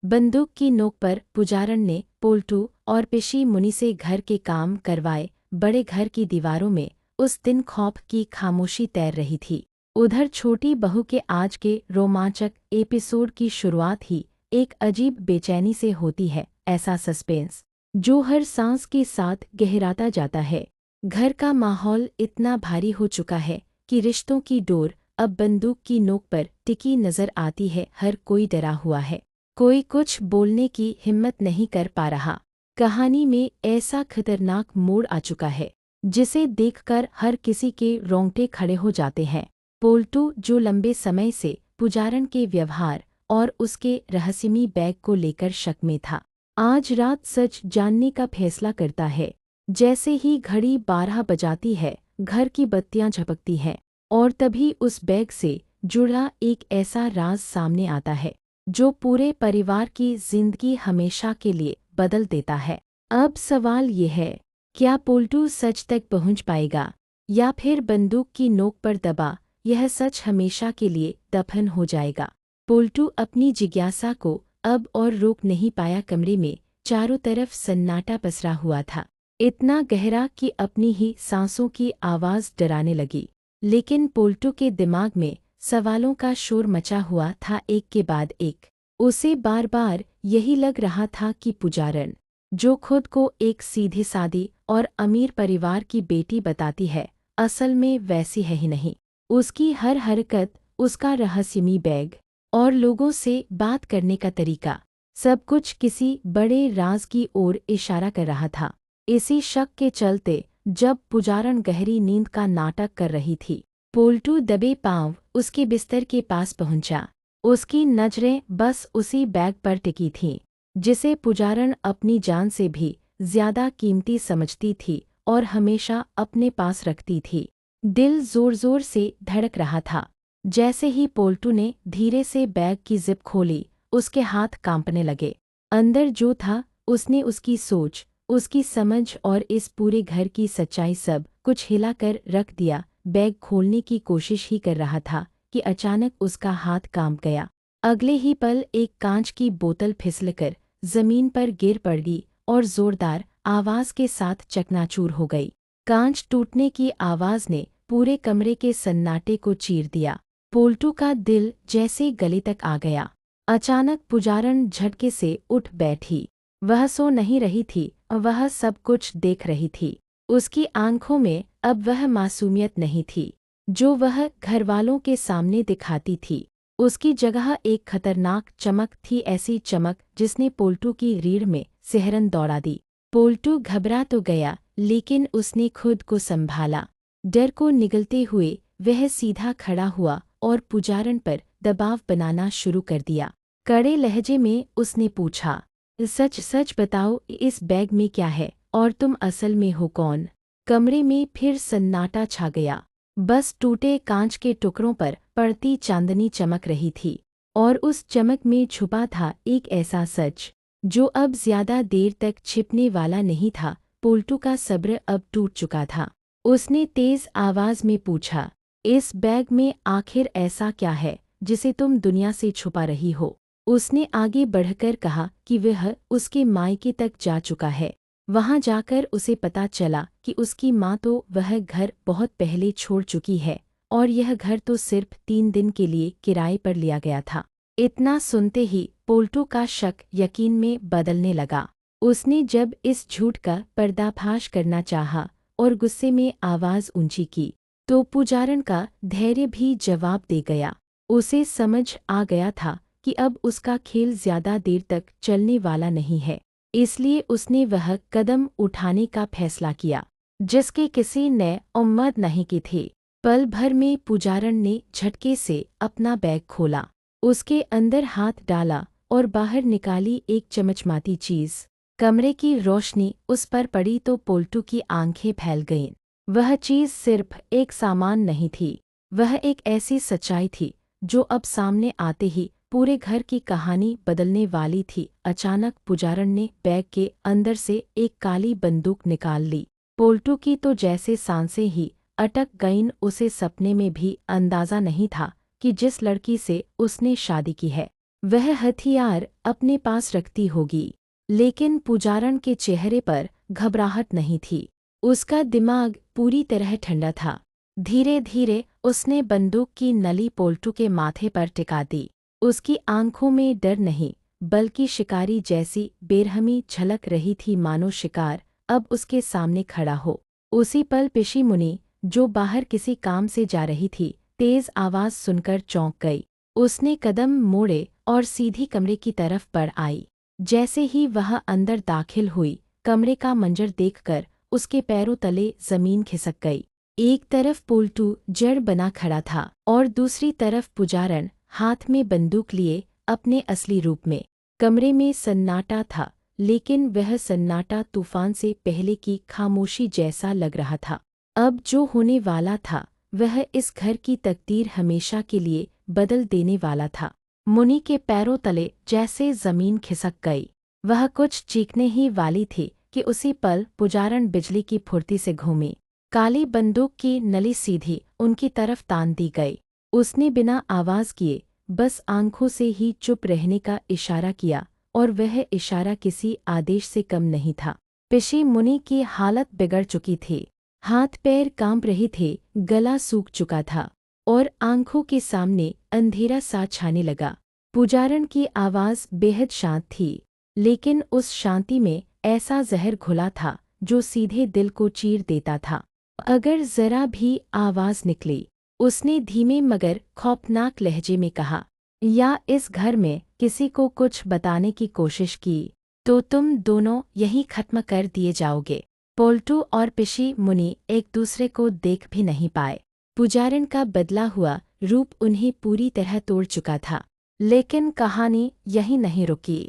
बंदूक की नोक पर पुजारण ने पोल्टू और पिशी मुनि से घर के काम करवाए। बड़े घर की दीवारों में उस दिन खौफ की खामोशी तैर रही थी। उधर छोटी बहू के आज के रोमांचक एपिसोड की शुरुआत ही एक अजीब बेचैनी से होती है, ऐसा सस्पेंस जो हर सांस के साथ गहराता जाता है। घर का माहौल इतना भारी हो चुका है कि रिश्तों की डोर अब बंदूक की नोक पर टिकी नजर आती है। हर कोई डरा हुआ है, कोई कुछ बोलने की हिम्मत नहीं कर पा रहा। कहानी में ऐसा खतरनाक मोड़ आ चुका है जिसे देखकर हर किसी के रोंगटे खड़े हो जाते हैं। पोल्टू, जो लंबे समय से पुजारण के व्यवहार और उसके रहस्यमयी बैग को लेकर शक में था, आज रात सच जानने का फैसला करता है। जैसे ही घड़ी 12 बजाती है, घर की बत्तियां झपकती हैं और तभी उस बैग से जुड़ा एक ऐसा राज सामने आता है जो पूरे परिवार की जिंदगी हमेशा के लिए बदल देता है। अब सवाल ये है, क्या पोल्टू सच तक पहुंच पाएगा या फिर बंदूक की नोक पर दबा यह सच हमेशा के लिए दफन हो जाएगा? पोल्टू अपनी जिज्ञासा को अब और रोक नहीं पाया। कमरे में चारों तरफ सन्नाटा पसरा हुआ था, इतना गहरा कि अपनी ही सांसों की आवाज़ डराने लगी। लेकिन पोल्टू के दिमाग में सवालों का शोर मचा हुआ था, एक के बाद एक। उसे बार बार यही लग रहा था कि पुजारण, जो खुद को एक सीधे सादी और अमीर परिवार की बेटी बताती है, असल में वैसी है ही नहीं। उसकी हर हरकत, उसका रहस्यमयी बैग और लोगों से बात करने का तरीका, सब कुछ किसी बड़े राज की ओर इशारा कर रहा था। इसी शक के चलते जब पुजारण गहरी नींद का नाटक कर रही थी, पोल्टू दबे पांव उसके बिस्तर के पास पहुंचा। उसकी नजरें बस उसी बैग पर टिकी थीं जिसे पुजारण अपनी जान से भी ज्यादा कीमती समझती थी और हमेशा अपने पास रखती थी। दिल जोर जोर से धड़क रहा था। जैसे ही पोल्टू ने धीरे से बैग की जिप खोली, उसके हाथ कांपने लगे। अंदर जो था, उसने उसकी सोच, उसकी समझ और इस पूरे घर की सच्चाई सब कुछ हिलाकर रख दिया। बैग खोलने की कोशिश ही कर रहा था कि अचानक उसका हाथ कांप गया। अगले ही पल एक कांच की बोतल फिसलकर जमीन पर गिर पड़ी और जोरदार आवाज के साथ चकनाचूर हो गई। कांच टूटने की आवाज ने पूरे कमरे के सन्नाटे को चीर दिया। पोल्टू का दिल जैसे गले तक आ गया। अचानक पुजारण झटके से उठ बैठी। वह सो नहीं रही थी, वह सब कुछ देख रही थी। उसकी आंखों में अब वह मासूमियत नहीं थी जो वह घरवालों के सामने दिखाती थी। उसकी जगह एक खतरनाक चमक थी, ऐसी चमक जिसने पोल्टू की रीढ़ में सिहरन दौड़ा दी। पोल्टू घबरा तो गया, लेकिन उसने खुद को संभाला। डर को निगलते हुए वह सीधा खड़ा हुआ और पुजारण पर दबाव बनाना शुरू कर दिया। कड़े लहजे में उसने पूछा, सच सच बताओ, इस बैग में क्या है और तुम असल में हो कौन? कमरे में फिर सन्नाटा छा गया। बस टूटे कांच के टुकड़ों पर पड़ती चांदनी चमक रही थी और उस चमक में छुपा था एक ऐसा सच जो अब ज्यादा देर तक छिपने वाला नहीं था। पोल्टू का सब्र अब टूट चुका था। उसने तेज आवाज में पूछा, इस बैग में आखिर ऐसा क्या है जिसे तुम दुनिया से छुपा रही हो? उसने आगे बढ़कर कहा कि वह उसके मायके तक जा चुका है। वहां जाकर उसे पता चला कि उसकी माँ तो वह घर बहुत पहले छोड़ चुकी है और यह घर तो सिर्फ 3 दिन के लिए किराए पर लिया गया था। इतना सुनते ही पोल्टू का शक यकीन में बदलने लगा। उसने जब इस झूठ का पर्दाफाश करना चाहा और गुस्से में आवाज ऊंची की, तो पुजारण का धैर्य भी जवाब दे गया। उसे समझ आ गया था कि अब उसका खेल ज्यादा देर तक चलने वाला नहीं है, इसलिए उसने वह कदम उठाने का फैसला किया जिसके किसी ने उम्मीद नहीं की थी। पल भर में पुजारण ने झटके से अपना बैग खोला, उसके अंदर हाथ डाला और बाहर निकाली एक चमचमाती चीज। कमरे की रोशनी उस पर पड़ी तो पोल्टू की आंखें फैल गईं। वह चीज सिर्फ एक सामान नहीं थी, वह एक ऐसी सच्चाई थी जो अब सामने आते ही पूरे घर की कहानी बदलने वाली थी। अचानक पुजारण ने बैग के अंदर से एक काली बंदूक निकाल ली। पोल्टू की तो जैसे सांसें ही अटक गईं। उसे सपने में भी अंदाजा नहीं था कि जिस लड़की से उसने शादी की है, वह हथियार अपने पास रखती होगी। लेकिन पुजारण के चेहरे पर घबराहट नहीं थी। उसका दिमाग पूरी तरह ठंडा था। धीरे धीरे उसने बंदूक की नली पोल्टू के माथे पर टिका दी। उसकी आंखों में डर नहीं बल्कि शिकारी जैसी बेरहमी झलक रही थी, मानो शिकार अब उसके सामने खड़ा हो। उसी पल पिशी मुनि, जो बाहर किसी काम से जा रही थी, तेज आवाज सुनकर चौंक गई। उसने कदम मोड़े और सीधी कमरे की तरफ बढ़ आई। जैसे ही वह अंदर दाखिल हुई, कमरे का मंजर देखकर उसके पैरों तले जमीन खिसक गई। एक तरफ पोल्टू जड़ बना खड़ा था और दूसरी तरफ पुजारण हाथ में बंदूक लिए अपने असली रूप में। कमरे में सन्नाटा था, लेकिन वह सन्नाटा तूफान से पहले की खामोशी जैसा लग रहा था। अब जो होने वाला था वह इस घर की तकदीर हमेशा के लिए बदल देने वाला था। मुनि के पैरों तले जैसे जमीन खिसक गई। वह कुछ चीखने ही वाली थी कि उसी पल पुजारण बिजली की फुर्ती से घूमी। काली बंदूक की नली सीधी उनकी तरफ तान दी गई। उसने बिना आवाज किए बस आंखों से ही चुप रहने का इशारा किया, और वह इशारा किसी आदेश से कम नहीं था। पिशी मुनि की हालत बिगड़ चुकी थी। हाथ पैर कांप रहे थे, गला सूख चुका था और आंखों के सामने अंधेरा सा छाने लगा। पुजारण की आवाज बेहद शांत थी, लेकिन उस शांति में ऐसा जहर घुला था जो सीधे दिल को चीर देता था अगर जरा भी आवाज निकली। उसने धीमे मगर खौफनाक लहजे में कहा, या इस घर में किसी को कुछ बताने की कोशिश की तो तुम दोनों यहीं खत्म कर दिए जाओगे। पोल्टू और पिशी मुनि एक दूसरे को देख भी नहीं पाए। पुजारण का बदला हुआ रूप उन्हें पूरी तरह तोड़ चुका था। लेकिन कहानी यहीं नहीं रुकी।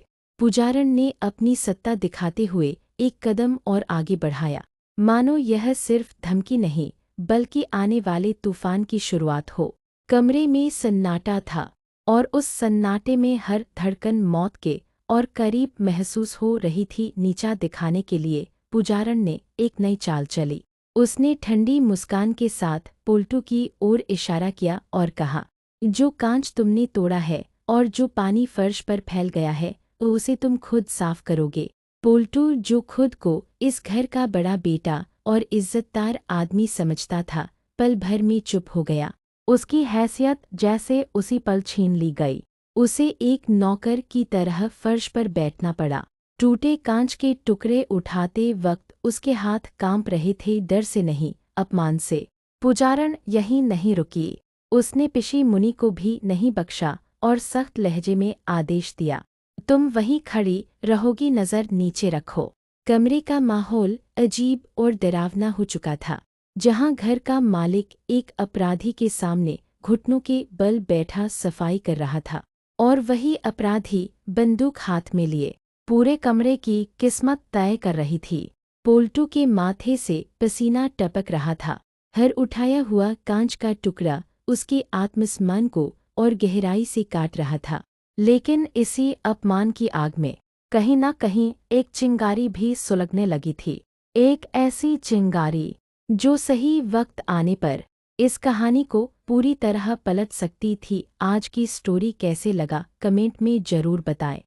पुजारण ने अपनी सत्ता दिखाते हुए एक कदम और आगे बढ़ाया, मानो यह सिर्फ धमकी नहीं बल्कि आने वाले तूफान की शुरुआत हो। कमरे में सन्नाटा था और उस सन्नाटे में हर धड़कन मौत के और करीब महसूस हो रही थी। नीचा दिखाने के लिए पुजारण ने एक नई चाल चली। उसने ठंडी मुस्कान के साथ पोल्टू की ओर इशारा किया और कहा, जो कांच तुमने तोड़ा है और जो पानी फर्श पर फैल गया है उसे तुम खुद साफ करोगे। पोल्टू, जो खुद को इस घर का बड़ा बेटा और इज्जतदार आदमी समझता था, पल भर में चुप हो गया। उसकी हैसियत जैसे उसी पल छीन ली गई। उसे एक नौकर की तरह फर्श पर बैठना पड़ा। टूटे कांच के टुकड़े उठाते वक्त उसके हाथ कांप रहे थे, डर से नहीं, अपमान से। पुजारण यहीं नहीं रुकी। उसने पिशी मुनि को भी नहीं बख्शा और सख्त लहजे में आदेश दिया, तुम वहीं खड़ी रहोगी, नज़र नीचे रखो। कमरे का माहौल अजीब और डरावना हो चुका था, जहां घर का मालिक एक अपराधी के सामने घुटनों के बल बैठा सफाई कर रहा था, और वही अपराधी बंदूक हाथ में लिए पूरे कमरे की किस्मत तय कर रही थी। पोल्टू के माथे से पसीना टपक रहा था। हर उठाया हुआ कांच का टुकड़ा उसके आत्मसम्मान को और गहराई से काट रहा था। लेकिन इसी अपमान की आग में कहीं न कहीं एक चिंगारी भी सुलगने लगी थी। एक ऐसी चिंगारी जो सही वक्त आने पर इस कहानी को पूरी तरह पलट सकती थी। आज की स्टोरी कैसे लगा कमेंट में ज़रूर बताएं।